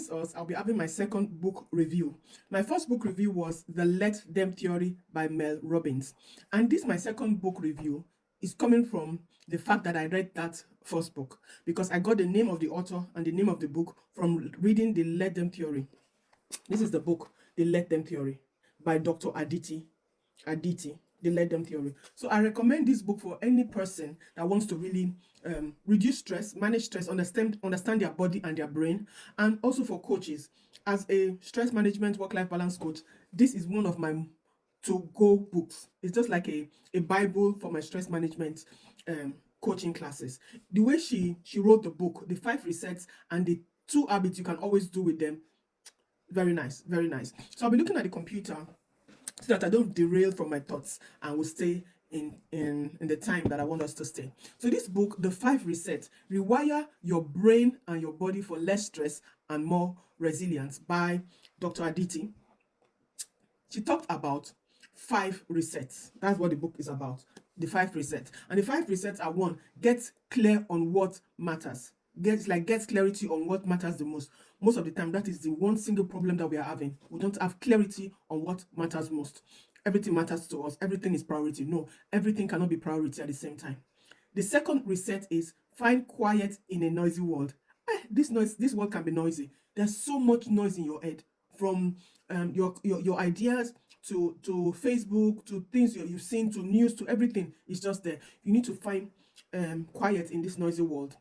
promised us, I'll be having my second book review. My first book review was The Let Them Theory by Mel Robbins. And this, my second book review, is coming from the fact that I read that first book, because I got the name of the author and the name of the book from reading The Let Them Theory. This is the book, The Let Them Theory by Dr. Aditi. The Let Them Theory. So I recommend this book for any person that wants to really reduce stress, manage stress, understand their body and their brain, and also for coaches. As a stress management work-life balance coach, this is one of my to-go books. It's just like a Bible for my stress management coaching classes. The way she wrote the book, the 5 resets and the 2 habits you can always do with them, very nice, very nice. So I'll be looking at the computer so that I don't derail from my thoughts and will stay in the time that I want us to stay. So this book, The 5 Resets, Rewire Your Brain and Your Body for Less Stress and More Resilience by Dr. Aditi. She talked about 5 resets. That's what the book is about. The 5 resets. And the 5 resets are: 1, get clear on what matters. Get clarity on what matters the most. Most of the time, that is the one single problem that we are having. We don't have clarity on what matters most. Everything matters to us. Everything is priority. No, everything cannot be priority at the same time. The second reset is find quiet in a noisy world. This world can be noisy. There's so much noise in your head, from your ideas to Facebook, to things you've seen, to news, to everything. It's just there. You need to find quiet in this noisy world.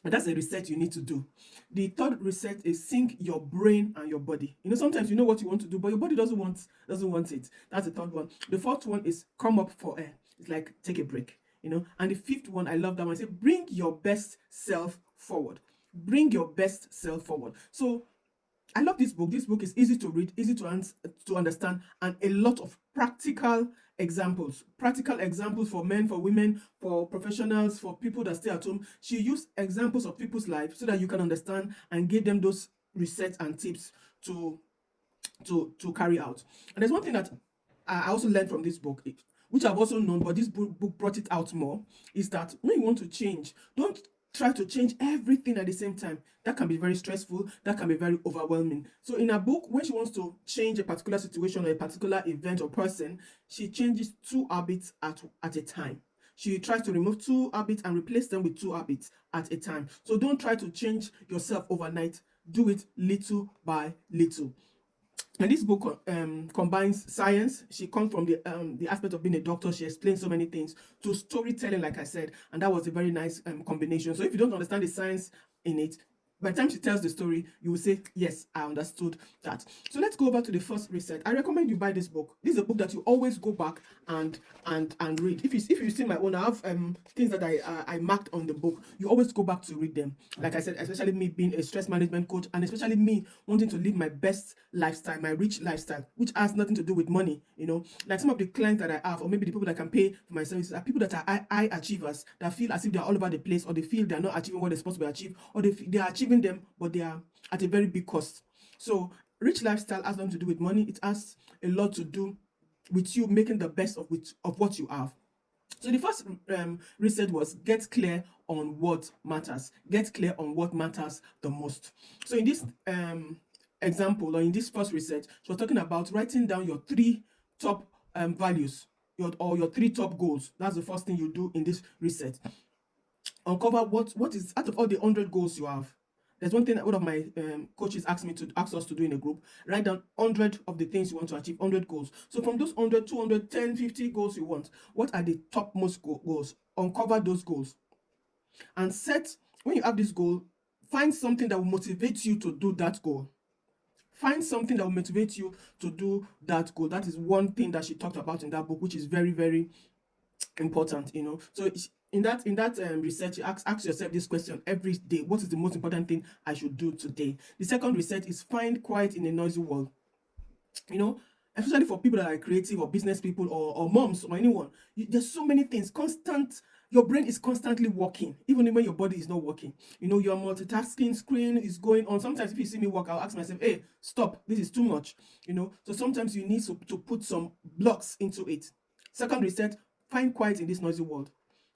And that's a reset you need to do. The third reset is sync your brain and your body. Sometimes you know what you want to do, but your body doesn't want it. That's the third one. The fourth one is come up for air. It's like take a break. And the fifth one, I love that one. Say bring your best self forward. Bring your best self forward. So I love this book. This book is easy to read, easy to understand, and a lot of practical examples for men, for women, for professionals, for people that stay at home. She used examples of people's lives so that you can understand and give them those resets and tips to carry out. And there's one thing that I also learned from this book, which I've also known, but this book brought it out more, is that when you want to change, don't try to change everything at the same time. That can be very stressful. That can be very overwhelming. So in her book, when she wants to change a particular situation or a particular event or person, she changes 2 habits at a time. She tries to remove 2 habits and replace them with 2 habits at a time. So don't try to change yourself overnight. Do it little by little. And this book combines science. She comes from the aspect of being a doctor. She explains so many things, to storytelling, like I said, and that was a very nice combination. So if you don't understand the science in it, by the time she tells the story, you will say, yes, I understood that. So let's go over to the first reset. I recommend you buy this book. This is a book that you always go back and read. If you see my own, I have things that I marked on the book. You always go back to read them. Like I said, especially me being a stress management coach, and especially me wanting to live my best lifestyle, my rich lifestyle, which has nothing to do with money. Like some of the clients that I have, or maybe the people that can pay for my services, are people that are high achievers, that feel as if they're all over the place, or they feel they're not achieving what they're supposed to achieve, or they are achieving them, but they are at a very big cost. So rich lifestyle has nothing to do with money. It has a lot to do with you making the best of what you have. So the first reset was get clear on what matters. Get clear on what matters the most. So in this example, or in this first reset, she was talking about writing down your 3 top values, your 3 top goals. That's the first thing you do in this reset. Uncover what is out of all the 100 goals you have. There's one thing that one of my coaches asked us to do in a group. Write down 100 of the things you want to achieve, 100 goals. So from those 100, 200, 10, 50 goals you want, what are the topmost goals? Uncover those goals. And when you have this goal, find something that will motivate you to do that goal. Find something that will motivate you to do that goal. That is one thing that she talked about in that book, which is very, very important. So in that research, you ask yourself this question every day: what is the most important thing I should do today? The second research is find quiet in a noisy world. Especially for people that are creative, or business people, or moms, or anyone, there's so many things. Your brain is constantly working, even when your body is not working. You're multitasking, screen is going on. Sometimes if you see me work, I'll ask myself, hey, stop, this is too much. So sometimes you need to put some blocks into it. Second research, find quiet in this noisy world.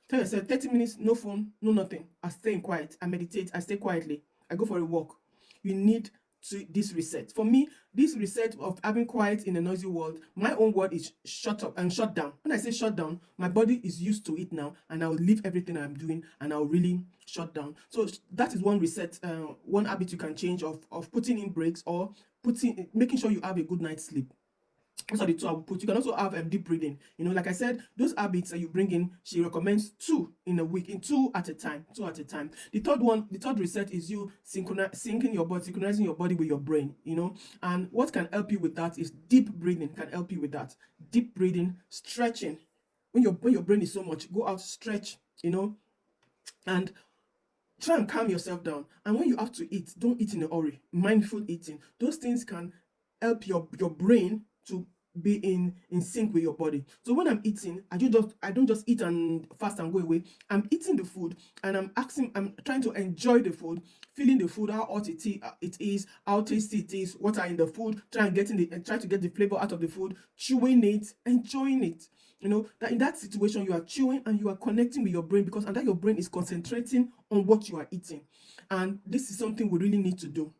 Tell yourself 30 minutes, no phone, no nothing. I stay in quiet. I meditate. I stay quietly. I go for a walk. You need this reset. For me, this reset of having quiet in a noisy world, my own word is shut up and shut down. When I say shut down, my body is used to it now, and I'll leave everything I'm doing and I'll really shut down. So that is one reset, one habit you can change of putting in breaks, or making sure you have a good night's sleep. Those are the two I would put. You can also have deep breathing. Like I said, those habits that you bring in, she recommends 2 in a week, in 2 at a time. 2 at a time. The third reset is you synchronizing your body with your brain. And what can help you with that is deep breathing. Can help you with that. Deep breathing, stretching. When your brain is so much, go out, stretch. And try and calm yourself down. And when you have to eat, don't eat in a hurry. Mindful eating. Those things can help your brain to be in sync with your body. So when I'm eating, I don't just eat and fast and go away. I'm eating the food, and I'm trying to enjoy the food, feeling the food, how hot it is, how tasty it is, what are in the food, try to get the flavor out of the food, chewing it, enjoying it. That in that situation you are chewing and you are connecting with your brain, because and that your brain is concentrating on what you are eating. And this is something we really need to do.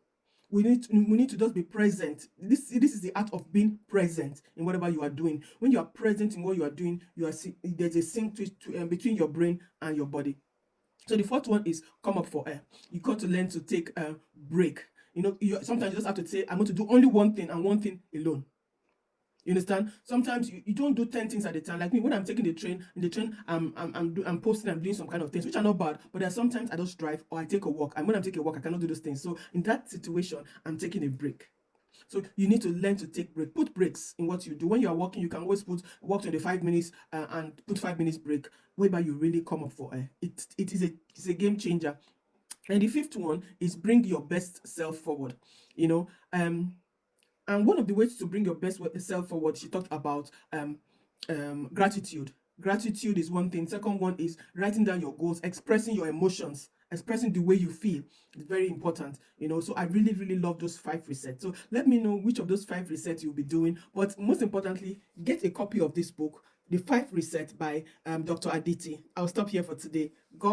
We need to just be present. This is the art of being present in whatever you are doing. When you are present in what you are doing, there's a sync between your brain and your body. So the fourth one is come up for air. You got to learn to take a break. Sometimes you just have to say, I'm going to do only one thing, and one thing alone. You understand? Sometimes you don't do 10 things at a time. Like me, when I'm taking the train, I'm posting, I'm doing some kind of things, which are not bad. But there are sometimes I just drive or I take a walk. And when I'm taking a walk, I cannot do those things. So in that situation, I'm taking a break. So you need to learn to take break. Put breaks in what you do. When you are walking, you can always walk 25 minutes and put 5 minutes break, whereby you really come up for air. It's a game changer. And the fifth one is bring your best self forward. And one of the ways to bring your best self forward, she talked about gratitude. Gratitude is one thing. Second one is writing down your goals, expressing your emotions, expressing the way you feel. It's very important. So I really, really love those 5 resets. So let me know which of those 5 resets you'll be doing. But most importantly, get a copy of this book, The 5 Resets by Dr. Aditi. I'll stop here for today. God